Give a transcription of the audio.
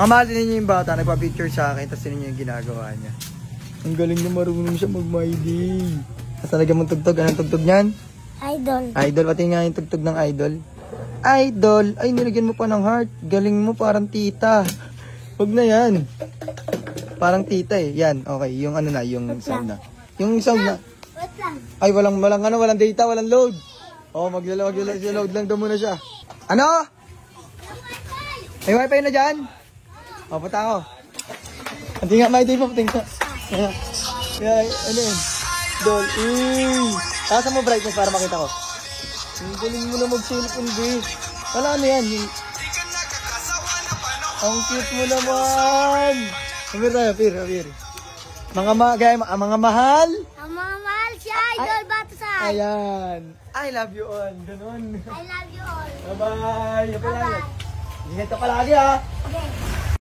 Mamahalin niyo yung bata, nagpa-picture sa akin, tapos yun yung ginagawa niya. Ang galing na marunong siya mag-myday. Talaga mong tugtog. Anong tugtog niyan? Idol. Idol. Pati nga yung tugtog ng idol. Idol. Ay, nilagyan mo pa ng heart. Galing mo, parang tita. Huwag na yan. Parang tita eh. Yan, okay. Yung ano na, yung sound na. Yung sound na. Wait lang. Ay, walang data, walang load. Oh, mag-load lang daw muna siya. Ano? May wifi na dyan? O, punta ako. Hindi nga, may day pa, pating ka. Ano yun? Dol. Tasa mo brightness para makita ko. Ang galing mo na mag-cellphone, B. Wala ano yan. Ang cute mo naman. Apir tayo, apir. Mga mahal. Ang mga mahal si Idol Batasan. Ayan. I love you all. Ganun. I love you all. Bye-bye. Bye-bye. Ingat ka palagi ha. Okay.